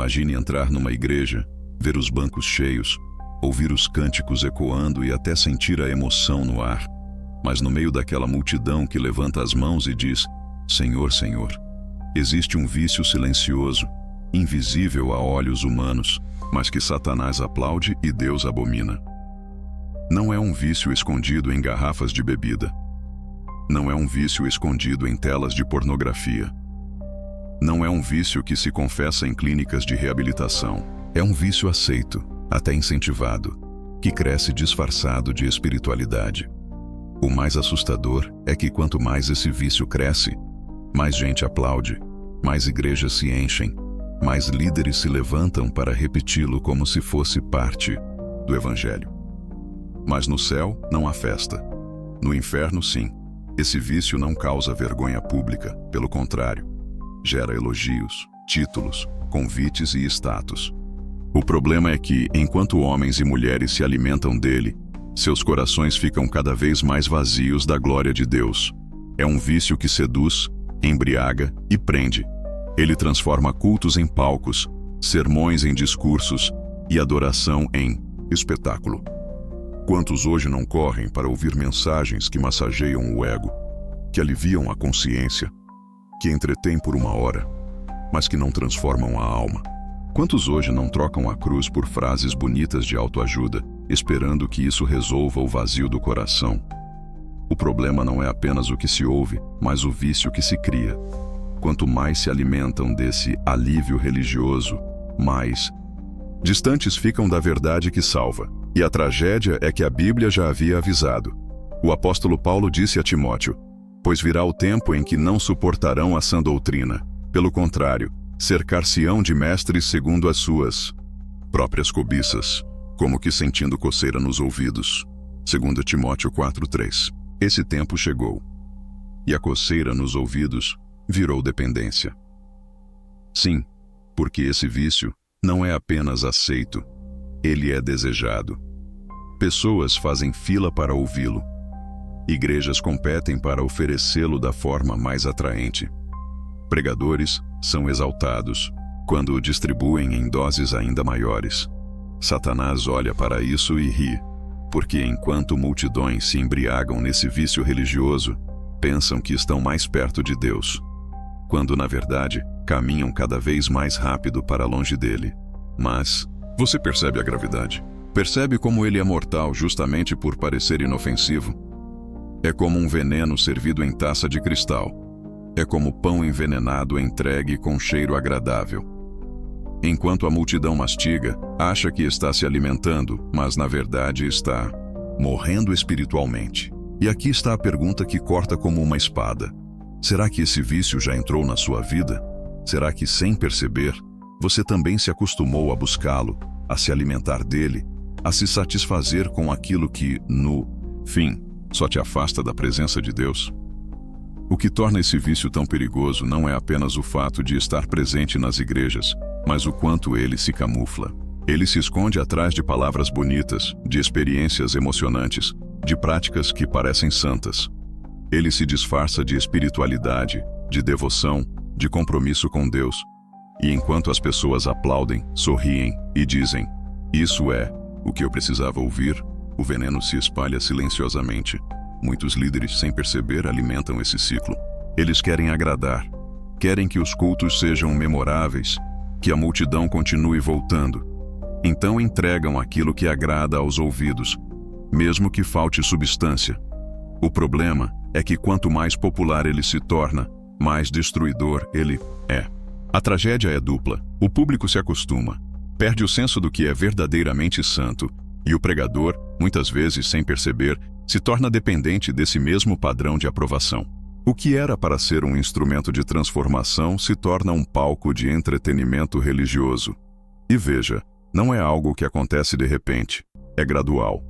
Imagine entrar numa igreja, ver os bancos cheios, ouvir os cânticos ecoando e até sentir a emoção no ar. Mas no meio daquela multidão que levanta as mãos e diz: Senhor, Senhor, existe um vício silencioso, invisível a olhos humanos, mas que Satanás aplaude e Deus abomina. Não é um vício escondido em garrafas de bebida. Não é um vício escondido em telas de pornografia. Não é um vício que se confessa em clínicas de reabilitação. É um vício aceito, até incentivado, que cresce disfarçado de espiritualidade. O mais assustador é que quanto mais esse vício cresce, mais gente aplaude, mais igrejas se enchem, mais líderes se levantam para repeti-lo como se fosse parte do Evangelho. Mas no céu não há festa. No inferno, sim. Esse vício não causa vergonha pública, pelo contrário, gera elogios, títulos, convites e status. O problema é que, enquanto homens e mulheres se alimentam dele, seus corações ficam cada vez mais vazios da glória de Deus. É um vício que seduz, embriaga e prende. Ele transforma cultos em palcos, sermões em discursos e adoração em espetáculo. Quantos hoje não correm para ouvir mensagens que massageiam o ego, que aliviam a consciência, que entretêm por uma hora, mas que não transformam a alma? Quantos hoje não trocam a cruz por frases bonitas de autoajuda, esperando que isso resolva o vazio do coração? O problema não é apenas o que se ouve, mas o vício que se cria. Quanto mais se alimentam desse alívio religioso, mais distantes ficam da verdade que salva. E a tragédia é que a Bíblia já havia avisado. O apóstolo Paulo disse a Timóteo: pois virá o tempo em que não suportarão a sã doutrina. Pelo contrário, cercar-se-ão de mestres segundo as suas próprias cobiças, como que sentindo coceira nos ouvidos. 2 Timóteo 4:3. Esse tempo chegou. E a coceira nos ouvidos virou dependência. Sim, porque esse vício não é apenas aceito, ele é desejado. Pessoas fazem fila para ouvi-lo. Igrejas competem para oferecê-lo da forma mais atraente. Pregadores são exaltados quando o distribuem em doses ainda maiores. Satanás olha para isso e ri, porque enquanto multidões se embriagam nesse vício religioso, pensam que estão mais perto de Deus, quando na verdade caminham cada vez mais rápido para longe dele. Mas você percebe a gravidade? Percebe como ele é mortal justamente por parecer inofensivo? É como um veneno servido em taça de cristal. É como pão envenenado entregue com cheiro agradável. Enquanto a multidão mastiga, acha que está se alimentando, mas na verdade está morrendo espiritualmente. E aqui está a pergunta que corta como uma espada. Será que esse vício já entrou na sua vida? Será que, sem perceber, você também se acostumou a buscá-lo, a se alimentar dele, a se satisfazer com aquilo que, no fim, só te afasta da presença de Deus? O que torna esse vício tão perigoso não é apenas o fato de estar presente nas igrejas, mas o quanto ele se camufla. Ele se esconde atrás de palavras bonitas, de experiências emocionantes, de práticas que parecem santas. Ele se disfarça de espiritualidade, de devoção, de compromisso com Deus. E enquanto as pessoas aplaudem, sorriem e dizem: isso é o que eu precisava ouvir, o veneno se espalha silenciosamente. Muitos líderes, sem perceber, alimentam esse ciclo. Eles querem agradar, querem que os cultos sejam memoráveis, que a multidão continue voltando. Então entregam aquilo que agrada aos ouvidos, mesmo que falte substância. O problema é que quanto mais popular ele se torna, mais destruidor ele é. A tragédia é dupla. O público se acostuma, perde o senso do que é verdadeiramente santo, e o pregador, muitas vezes sem perceber, se torna dependente desse mesmo padrão de aprovação. O que era para ser um instrumento de transformação se torna um palco de entretenimento religioso. E veja, não é algo que acontece de repente, é gradual.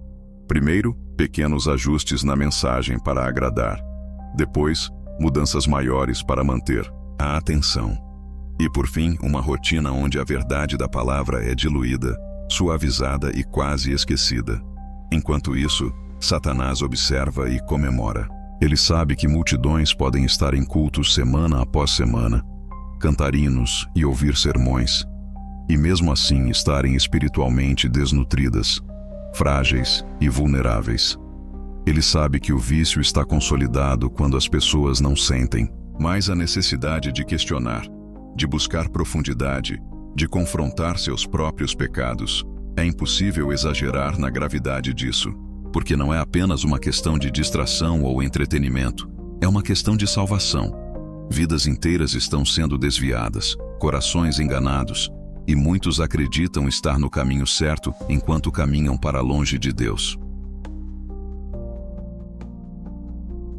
Primeiro, pequenos ajustes na mensagem para agradar. Depois, mudanças maiores para manter a atenção. E por fim, uma rotina onde a verdade da palavra é diluída, suavizada e quase esquecida. Enquanto isso, Satanás observa e comemora. Ele sabe que multidões podem estar em cultos semana após semana, cantar hinos e ouvir sermões, e mesmo assim estarem espiritualmente desnutridas, frágeis e vulneráveis. Ele sabe que o vício está consolidado quando as pessoas não sentem mais a necessidade de questionar, de buscar profundidade, de confrontar seus próprios pecados. É impossível exagerar na gravidade disso, porque não é apenas uma questão de distração ou entretenimento, é uma questão de salvação. Vidas inteiras estão sendo desviadas, corações enganados, e muitos acreditam estar no caminho certo enquanto caminham para longe de Deus.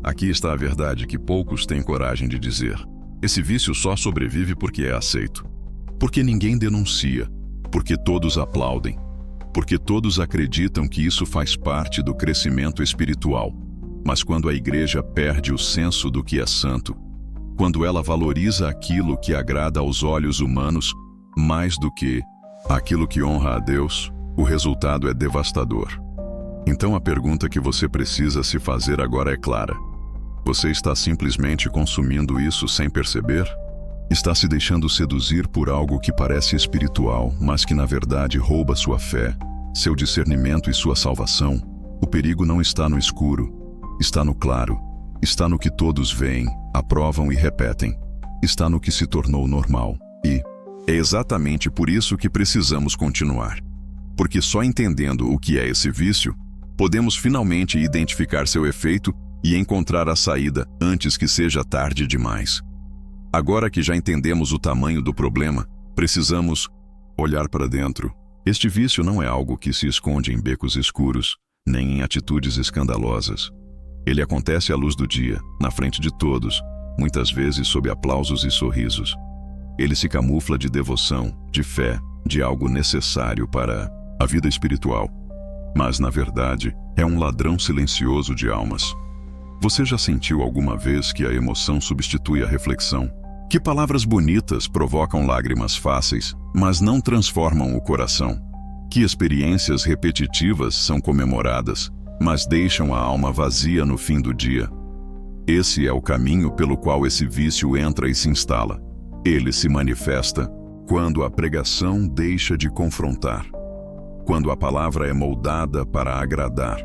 Aqui está a verdade que poucos têm coragem de dizer. Esse vício só sobrevive porque é aceito. Porque ninguém denuncia. Porque todos aplaudem. Porque todos acreditam que isso faz parte do crescimento espiritual. Mas quando a igreja perde o senso do que é santo, quando ela valoriza aquilo que agrada aos olhos humanos mais do que aquilo que honra a Deus, o resultado é devastador. Então a pergunta que você precisa se fazer agora é clara. Você está simplesmente consumindo isso sem perceber? Está se deixando seduzir por algo que parece espiritual, mas que na verdade rouba sua fé, seu discernimento e sua salvação? O perigo não está no escuro, está no claro, está no que todos veem, aprovam e repetem, está no que se tornou normal. E é exatamente por isso que precisamos continuar. Porque só entendendo o que é esse vício, podemos finalmente identificar seu efeito e encontrar a saída antes que seja tarde demais. Agora que já entendemos o tamanho do problema, precisamos olhar para dentro. Este vício não é algo que se esconde em becos escuros, nem em atitudes escandalosas. Ele acontece à luz do dia, na frente de todos, muitas vezes sob aplausos e sorrisos. Ele se camufla de devoção, de fé, de algo necessário para a vida espiritual. Mas, na verdade, é um ladrão silencioso de almas. Você já sentiu alguma vez que a emoção substitui a reflexão? Que palavras bonitas provocam lágrimas fáceis, mas não transformam o coração? Que experiências repetitivas são comemoradas, mas deixam a alma vazia no fim do dia? Esse é o caminho pelo qual esse vício entra e se instala. Ele se manifesta quando a pregação deixa de confrontar, quando a palavra é moldada para agradar,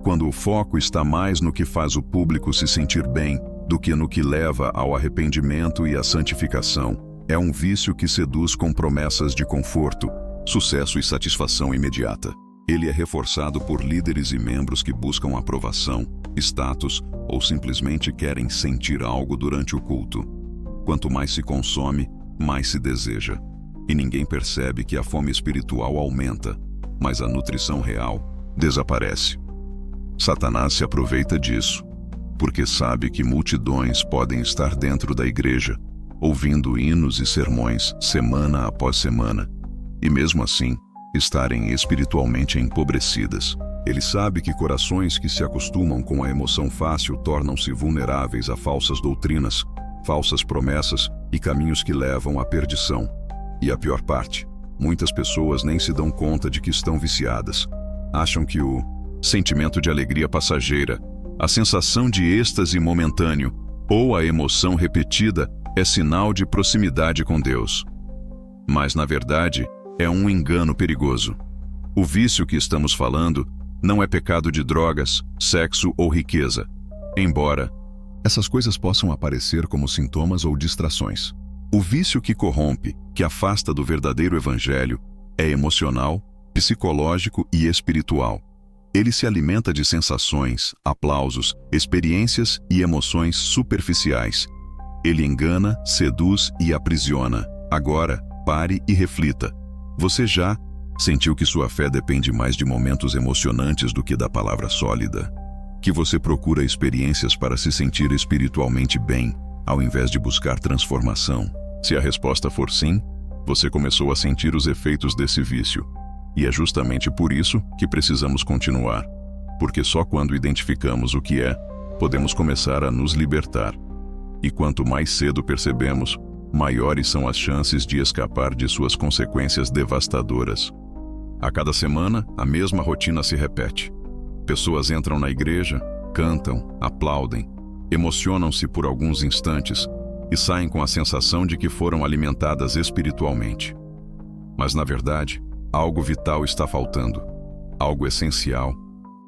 quando o foco está mais no que faz o público se sentir bem do que no que leva ao arrependimento e à santificação. É um vício que seduz com promessas de conforto, sucesso e satisfação imediata. Ele é reforçado por líderes e membros que buscam aprovação, status ou simplesmente querem sentir algo durante o culto. Quanto mais se consome, mais se deseja. E ninguém percebe que a fome espiritual aumenta, mas a nutrição real desaparece. Satanás se aproveita disso, porque sabe que multidões podem estar dentro da igreja, ouvindo hinos e sermões semana após semana, e mesmo assim estarem espiritualmente empobrecidas. Ele sabe que corações que se acostumam com a emoção fácil tornam-se vulneráveis a falsas doutrinas, falsas promessas e caminhos que levam à perdição. E a pior parte, muitas pessoas nem se dão conta de que estão viciadas. Acham que o sentimento de alegria passageira, a sensação de êxtase momentâneo ou a emoção repetida é sinal de proximidade com Deus. Mas, na verdade, é um engano perigoso. O vício que estamos falando não é pecado de drogas, sexo ou riqueza, embora essas coisas possam aparecer como sintomas ou distrações. O vício que corrompe, que afasta do verdadeiro evangelho, é emocional, psicológico e espiritual. Ele se alimenta de sensações, aplausos, experiências e emoções superficiais. Ele engana, seduz e aprisiona. Agora, pare e reflita. Você já sentiu que sua fé depende mais de momentos emocionantes do que da palavra sólida? Que você procura experiências para se sentir espiritualmente bem, ao invés de buscar transformação? Se a resposta for sim, você começou a sentir os efeitos desse vício. E é justamente por isso que precisamos continuar. Porque só quando identificamos o que é, podemos começar a nos libertar. E quanto mais cedo percebemos, maiores são as chances de escapar de suas consequências devastadoras. A cada semana, a mesma rotina se repete. Pessoas entram na igreja, cantam, aplaudem, emocionam-se por alguns instantes e saem com a sensação de que foram alimentadas espiritualmente. Mas, na verdade, algo vital está faltando. Algo essencial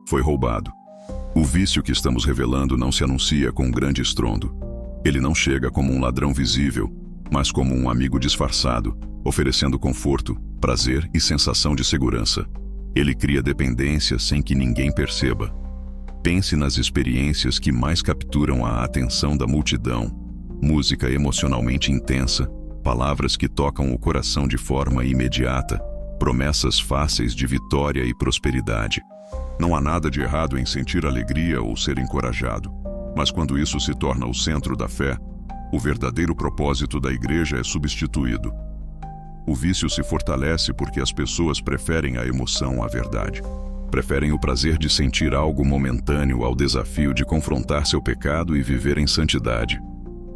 foi roubado. O vício que estamos revelando não se anuncia com um grande estrondo. Ele não chega como um ladrão visível, mas como um amigo disfarçado, oferecendo conforto, prazer e sensação de segurança. Ele cria dependência sem que ninguém perceba. Pense nas experiências que mais capturam a atenção da multidão: música emocionalmente intensa, palavras que tocam o coração de forma imediata, promessas fáceis de vitória e prosperidade. Não há nada de errado em sentir alegria ou ser encorajado, mas quando isso se torna o centro da fé, o verdadeiro propósito da igreja é substituído. O vício se fortalece porque as pessoas preferem a emoção à verdade. Preferem o prazer de sentir algo momentâneo ao desafio de confrontar seu pecado e viver em santidade.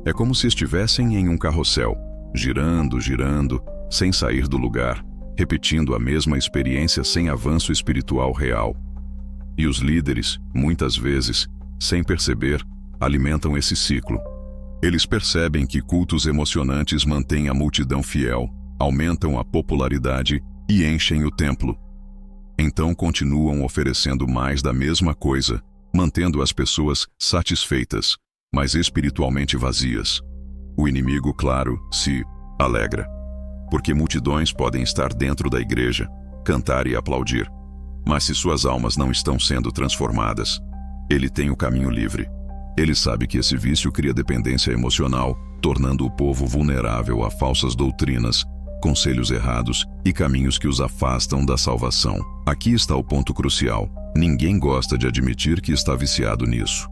É como se estivessem em um carrossel, girando, girando, sem sair do lugar, repetindo a mesma experiência sem avanço espiritual real. E os líderes, muitas vezes, sem perceber, alimentam esse ciclo. Eles percebem que cultos emocionantes mantêm a multidão fiel, aumentam a popularidade e enchem o templo. Então continuam oferecendo mais da mesma coisa, mantendo as pessoas satisfeitas, mas espiritualmente vazias. O inimigo, claro, se alegra, porque multidões podem estar dentro da igreja, cantar e aplaudir, mas se suas almas não estão sendo transformadas, ele tem o caminho livre. Ele sabe que esse vício cria dependência emocional, tornando o povo vulnerável a falsas doutrinas, conselhos errados e caminhos que os afastam da salvação. Aqui está o ponto crucial. Ninguém gosta de admitir que está viciado nisso.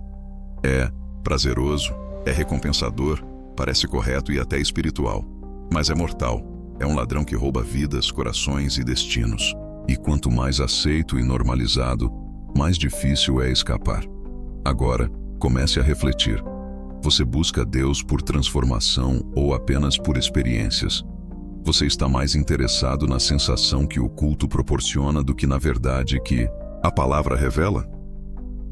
É prazeroso, é recompensador, parece correto e até espiritual, mas é mortal. É um ladrão que rouba vidas, corações e destinos. E quanto mais aceito e normalizado, mais difícil é escapar. Agora, comece a refletir. Você busca Deus por transformação ou apenas por experiências? Você está mais interessado na sensação que o culto proporciona do que na verdade que a palavra revela?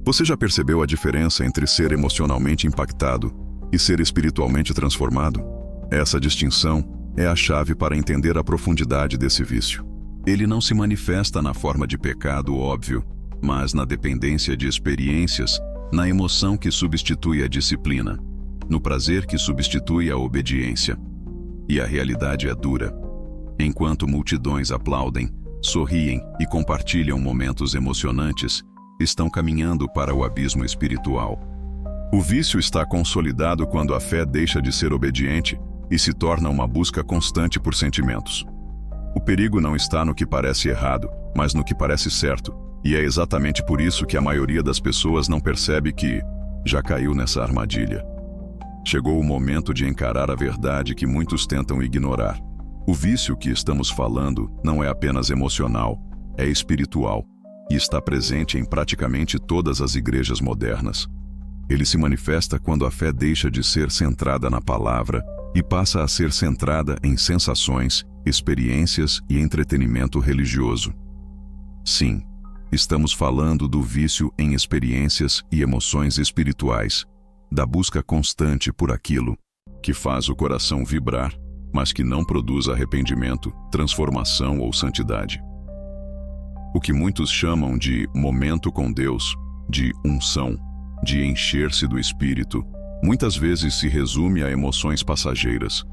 Você já percebeu a diferença entre ser emocionalmente impactado e ser espiritualmente transformado? Essa distinção é a chave para entender a profundidade desse vício. Ele não se manifesta na forma de pecado óbvio, mas na dependência de experiências, na emoção que substitui a disciplina, no prazer que substitui a obediência. E a realidade é dura. Enquanto multidões aplaudem, sorriem e compartilham momentos emocionantes, estão caminhando para o abismo espiritual. O vício está consolidado quando a fé deixa de ser obediente e se torna uma busca constante por sentimentos. O perigo não está no que parece errado, mas no que parece certo, e é exatamente por isso que a maioria das pessoas não percebe que já caiu nessa armadilha. Chegou o momento de encarar a verdade que muitos tentam ignorar. O vício que estamos falando não é apenas emocional, é espiritual, e está presente em praticamente todas as igrejas modernas. Ele se manifesta quando a fé deixa de ser centrada na palavra e passa a ser centrada em sensações, experiências e entretenimento religioso. Sim, estamos falando do vício em experiências e emoções espirituais, da busca constante por aquilo que faz o coração vibrar, mas que não produz arrependimento, transformação ou santidade. O que muitos chamam de momento com Deus, de unção, de encher-se do Espírito, muitas vezes se resume a emoções passageiras,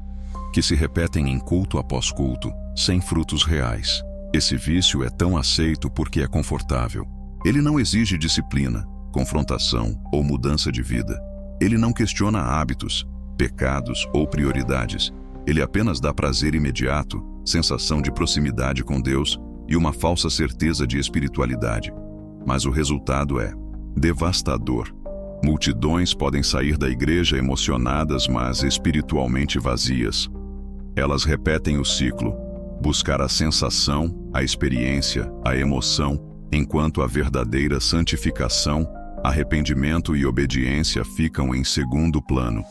que se repetem em culto após culto, sem frutos reais. Esse vício é tão aceito porque é confortável. Ele não exige disciplina, confrontação ou mudança de vida. Ele não questiona hábitos, pecados ou prioridades. Ele apenas dá prazer imediato, sensação de proximidade com Deus e uma falsa certeza de espiritualidade. Mas o resultado é devastador. Multidões podem sair da igreja emocionadas, mas espiritualmente vazias. Elas repetem o ciclo: buscar a sensação, a experiência, a emoção, enquanto a verdadeira santificação, arrependimento e obediência ficam em segundo plano.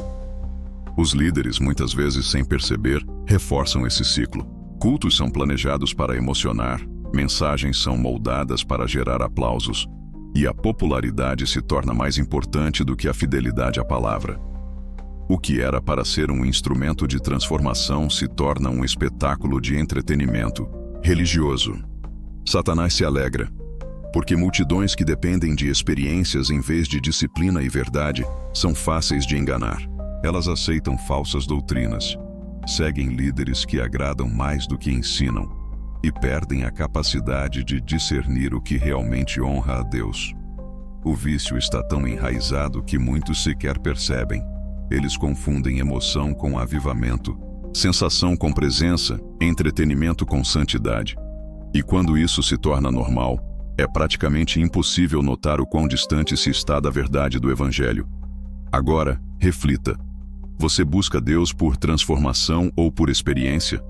Os líderes, muitas vezes sem perceber, reforçam esse ciclo. Cultos são planejados para emocionar, mensagens são moldadas para gerar aplausos, e a popularidade se torna mais importante do que a fidelidade à palavra. O que era para ser um instrumento de transformação se torna um espetáculo de entretenimento religioso. Satanás se alegra, porque multidões que dependem de experiências em vez de disciplina e verdade são fáceis de enganar. Elas aceitam falsas doutrinas, seguem líderes que agradam mais do que ensinam e perdem a capacidade de discernir o que realmente honra a Deus. O vício está tão enraizado que muitos sequer percebem. Eles confundem emoção com avivamento, sensação com presença, entretenimento com santidade. E quando isso se torna normal, é praticamente impossível notar o quão distante se está da verdade do Evangelho. Agora, reflita. Você busca Deus por transformação ou por experiência?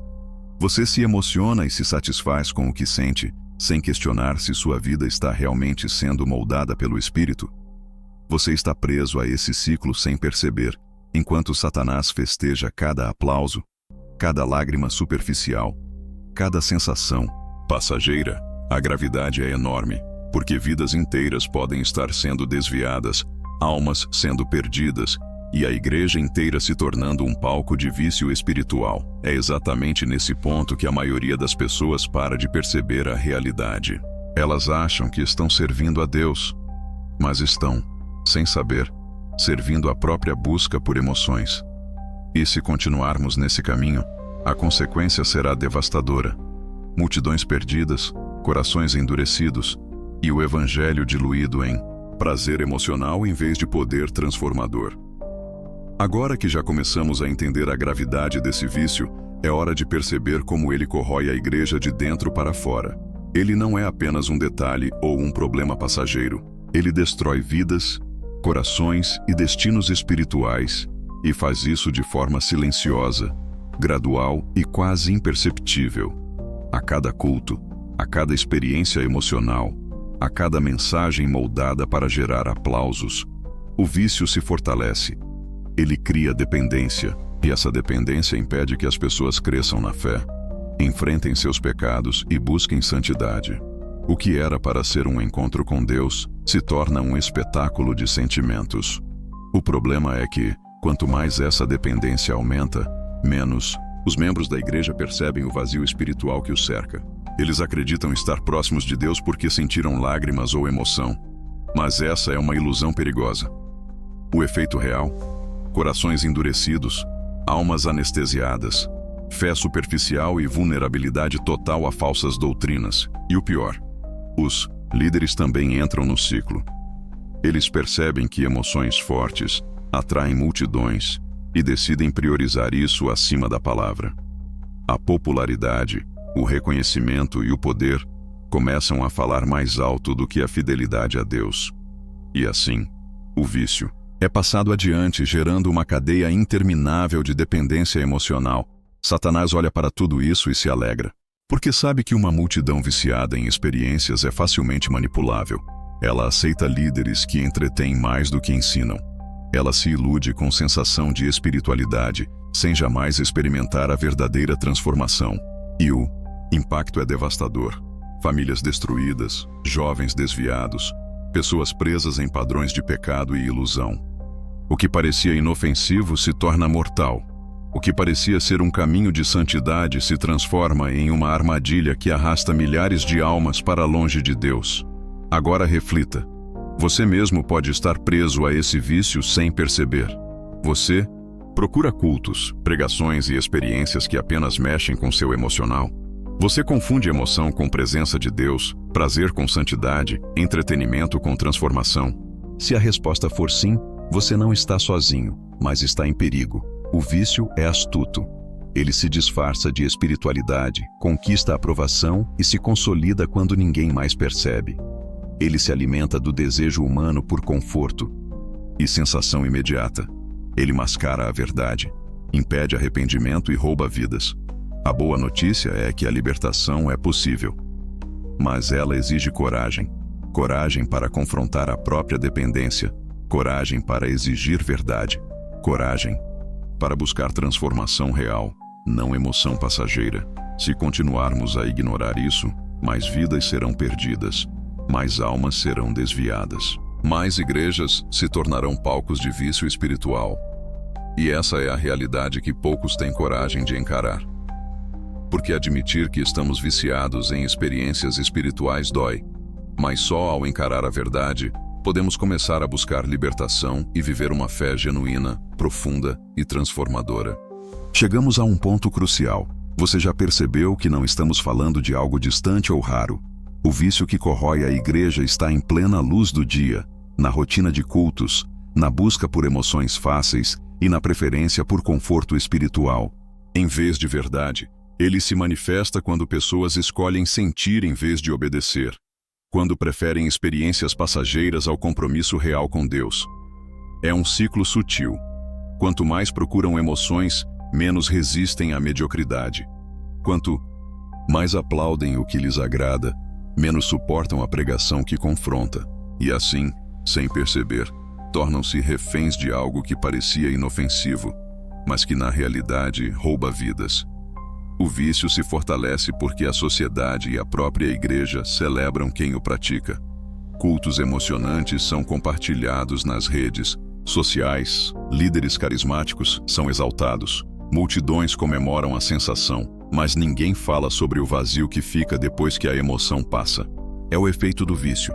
Você se emociona e se satisfaz com o que sente, sem questionar se sua vida está realmente sendo moldada pelo Espírito? Você está preso a esse ciclo sem perceber, enquanto Satanás festeja cada aplauso, cada lágrima superficial, cada sensação passageira. A gravidade é enorme, porque vidas inteiras podem estar sendo desviadas, almas sendo perdidas, e a igreja inteira se tornando um palco de vício espiritual. É exatamente nesse ponto que a maioria das pessoas para de perceber a realidade. Elas acham que estão servindo a Deus, mas estão, sem saber, servindo a própria busca por emoções. E se continuarmos nesse caminho, a consequência será devastadora. Multidões perdidas, corações endurecidos e o evangelho diluído em prazer emocional em vez de poder transformador. Agora que já começamos a entender a gravidade desse vício, é hora de perceber como ele corrói a igreja de dentro para fora. Ele não é apenas um detalhe ou um problema passageiro. Ele destrói vidas, corações e destinos espirituais, e faz isso de forma silenciosa, gradual e quase imperceptível. A cada culto, a cada experiência emocional, a cada mensagem moldada para gerar aplausos, o vício se fortalece. Ele cria dependência, e essa dependência impede que as pessoas cresçam na fé, enfrentem seus pecados e busquem santidade. O que era para ser um encontro com Deus se torna um espetáculo de sentimentos. O problema é que, quanto mais essa dependência aumenta, menos os membros da igreja percebem o vazio espiritual que os cerca. Eles acreditam estar próximos de Deus porque sentiram lágrimas ou emoção. Mas essa é uma ilusão perigosa. O efeito real? Corações endurecidos, almas anestesiadas, fé superficial e vulnerabilidade total a falsas doutrinas. E o pior, os líderes também entram no ciclo. Eles percebem que emoções fortes atraem multidões e decidem priorizar isso acima da palavra. A popularidade, o reconhecimento e o poder começam a falar mais alto do que a fidelidade a Deus. E assim, o vício é passado adiante, gerando uma cadeia interminável de dependência emocional. Satanás olha para tudo isso e se alegra, porque sabe que uma multidão viciada em experiências é facilmente manipulável. Ela aceita líderes que entretêm mais do que ensinam. Ela se ilude com sensação de espiritualidade, sem jamais experimentar a verdadeira transformação. E o impacto é devastador. Famílias destruídas, jovens desviados, pessoas presas em padrões de pecado e ilusão. O que parecia inofensivo se torna mortal. O que parecia ser um caminho de santidade se transforma em uma armadilha que arrasta milhares de almas para longe de Deus. Agora reflita. Você mesmo pode estar preso a esse vício sem perceber. Você procura cultos, pregações e experiências que apenas mexem com seu emocional. Você confunde emoção com presença de Deus, prazer com santidade, entretenimento com transformação. Se a resposta for sim, você não está sozinho, mas está em perigo. O vício é astuto. Ele se disfarça de espiritualidade, conquista a aprovação e se consolida quando ninguém mais percebe. Ele se alimenta do desejo humano por conforto e sensação imediata. Ele mascara a verdade, impede arrependimento e rouba vidas. A boa notícia é que a libertação é possível. Mas ela exige coragem. Coragem para confrontar a própria dependência. Coragem para exigir verdade. Coragem para buscar transformação real, não emoção passageira. Se continuarmos a ignorar isso, mais vidas serão perdidas, mais almas serão desviadas, mais igrejas se tornarão palcos de vício espiritual. E essa é a realidade que poucos têm coragem de encarar. Porque admitir que estamos viciados em experiências espirituais dói, mas só ao encarar a verdade, podemos começar a buscar libertação e viver uma fé genuína, profunda e transformadora. Chegamos a um ponto crucial. Você já percebeu que não estamos falando de algo distante ou raro? O vício que corrói a igreja está em plena luz do dia, na rotina de cultos, na busca por emoções fáceis e na preferência por conforto espiritual. Em vez de verdade, ele se manifesta quando pessoas escolhem sentir em vez de obedecer, quando preferem experiências passageiras ao compromisso real com Deus. É um ciclo sutil. Quanto mais procuram emoções, menos resistem à mediocridade. Quanto mais aplaudem o que lhes agrada, menos suportam a pregação que confronta. E assim, sem perceber, tornam-se reféns de algo que parecia inofensivo, mas que na realidade rouba vidas. O vício se fortalece porque a sociedade e a própria igreja celebram quem o pratica. Cultos emocionantes são compartilhados nas redes sociais, líderes carismáticos são exaltados, multidões comemoram a sensação, mas ninguém fala sobre o vazio que fica depois que a emoção passa. É o efeito do vício.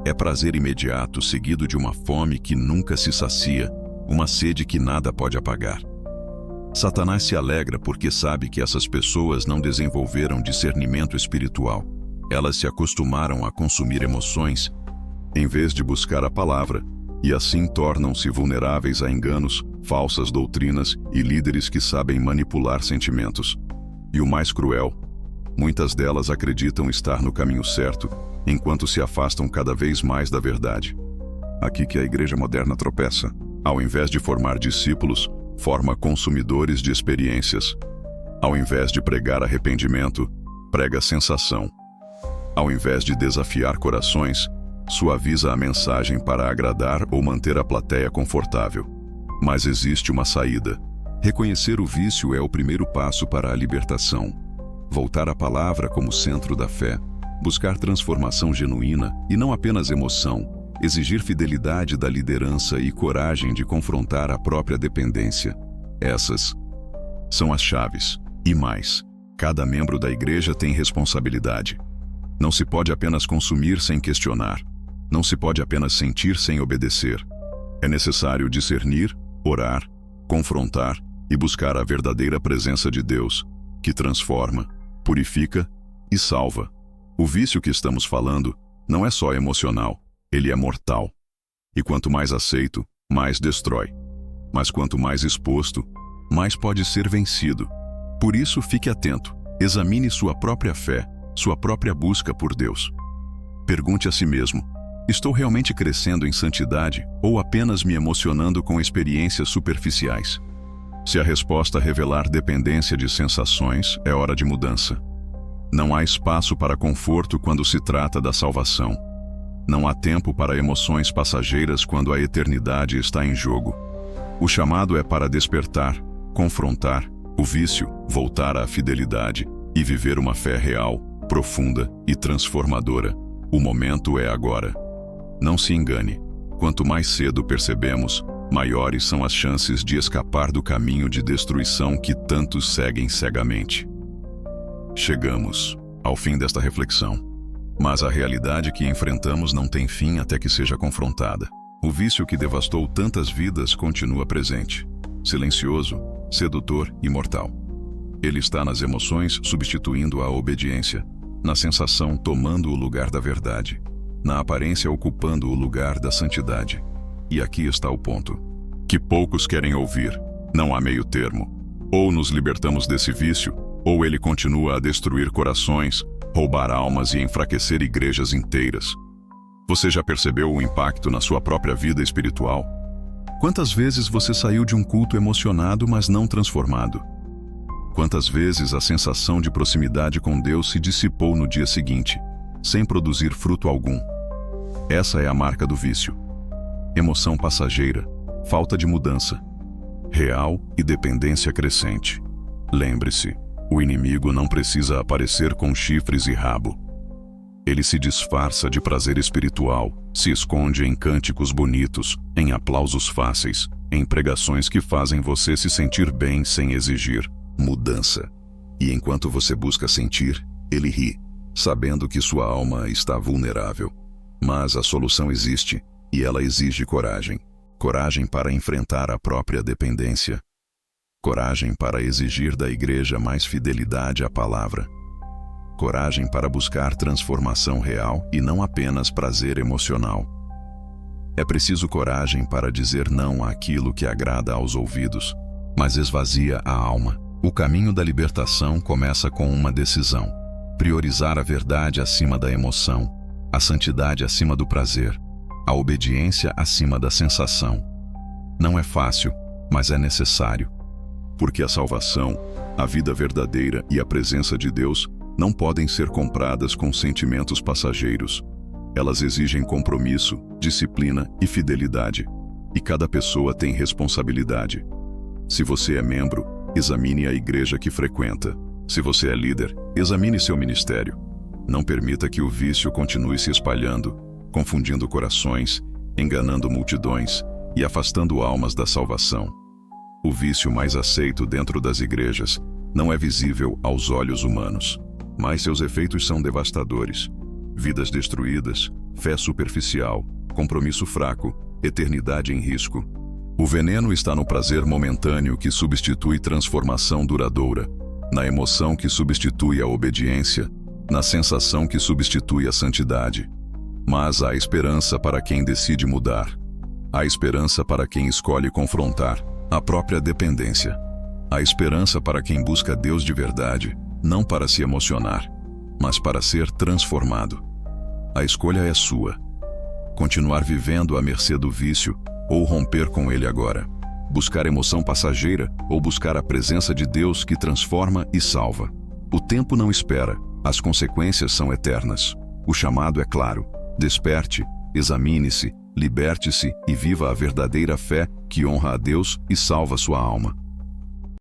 É prazer imediato seguido de uma fome que nunca se sacia, uma sede que nada pode apagar. Satanás se alegra porque sabe que essas pessoas não desenvolveram discernimento espiritual. Elas se acostumaram a consumir emoções, em vez de buscar a palavra, e assim tornam-se vulneráveis a enganos, falsas doutrinas e líderes que sabem manipular sentimentos. E o mais cruel, muitas delas acreditam estar no caminho certo, enquanto se afastam cada vez mais da verdade. Aqui que a igreja moderna tropeça. Ao invés de formar discípulos, forma consumidores de experiências. Ao invés de pregar arrependimento, prega sensação. Ao invés de desafiar corações, suaviza a mensagem para agradar ou manter a plateia confortável. Mas existe uma saída. Reconhecer o vício é o primeiro passo para a libertação. Voltar à palavra como centro da fé, buscar transformação genuína e não apenas emoção, exigir fidelidade da liderança e coragem de confrontar a própria dependência. Essas são as chaves. E mais, cada membro da igreja tem responsabilidade. Não se pode apenas consumir sem questionar. Não se pode apenas sentir sem obedecer. É necessário discernir, orar, confrontar e buscar a verdadeira presença de Deus, que transforma, purifica e salva. O vício que estamos falando não é só emocional, ele é mortal. E quanto mais aceito, mais destrói. Mas quanto mais exposto, mais pode ser vencido. Por isso, fique atento. Examine sua própria fé, sua própria busca por Deus. Pergunte a si mesmo: estou realmente crescendo em santidade ou apenas me emocionando com experiências superficiais? Se a resposta revelar dependência de sensações, é hora de mudança. Não há espaço para conforto quando se trata da salvação. Não há tempo para emoções passageiras quando a eternidade está em jogo. O chamado é para despertar, confrontar o vício, voltar à fidelidade e viver uma fé real, profunda e transformadora. O momento é agora. Não se engane. Quanto mais cedo percebemos, maiores são as chances de escapar do caminho de destruição que tantos seguem cegamente. Chegamos ao fim desta reflexão. Mas a realidade que enfrentamos não tem fim até que seja confrontada. O vício que devastou tantas vidas continua presente, silencioso, sedutor e mortal. Ele está nas emoções substituindo a obediência, na sensação tomando o lugar da verdade, na aparência ocupando o lugar da santidade. E aqui está o ponto, que poucos querem ouvir. Não há meio termo. Ou nos libertamos desse vício, ou ele continua a destruir corações, roubar almas e enfraquecer igrejas inteiras. Você já percebeu o impacto na sua própria vida espiritual? Quantas vezes você saiu de um culto emocionado, mas não transformado? Quantas vezes a sensação de proximidade com Deus se dissipou no dia seguinte, sem produzir fruto algum? Essa é a marca do vício. Emoção passageira, falta de mudança, real e dependência crescente. Lembre-se, o inimigo não precisa aparecer com chifres e rabo. Ele se disfarça de prazer espiritual, se esconde em cânticos bonitos, em aplausos fáceis, em pregações que fazem você se sentir bem sem exigir mudança. E enquanto você busca sentir, ele ri, sabendo que sua alma está vulnerável. Mas a solução existe, e ela exige coragem. Coragem para enfrentar a própria dependência. Coragem para exigir da igreja mais fidelidade à palavra. Coragem para buscar transformação real e não apenas prazer emocional. É preciso coragem para dizer não àquilo que agrada aos ouvidos, mas esvazia a alma. O caminho da libertação começa com uma decisão: priorizar a verdade acima da emoção, a santidade acima do prazer, a obediência acima da sensação. Não é fácil, mas é necessário. Porque a salvação, a vida verdadeira e a presença de Deus não podem ser compradas com sentimentos passageiros. Elas exigem compromisso, disciplina e fidelidade. E cada pessoa tem responsabilidade. Se você é membro, examine a igreja que frequenta. Se você é líder, examine seu ministério. Não permita que o vício continue se espalhando, confundindo corações, enganando multidões e afastando almas da salvação. O vício mais aceito dentro das igrejas não é visível aos olhos humanos, mas seus efeitos são devastadores. Vidas destruídas, fé superficial, compromisso fraco, eternidade em risco. O veneno está no prazer momentâneo que substitui transformação duradoura, na emoção que substitui a obediência, na sensação que substitui a santidade. Mas há esperança para quem decide mudar. Há esperança para quem escolhe confrontar a própria dependência. Há esperança para quem busca Deus de verdade, não para se emocionar, mas para ser transformado. A escolha é sua. Continuar vivendo à mercê do vício ou romper com ele agora. Buscar emoção passageira ou buscar a presença de Deus que transforma e salva. O tempo não espera, as consequências são eternas. O chamado é claro: desperte, examine-se, liberte-se e viva a verdadeira fé que honra a Deus e salva sua alma.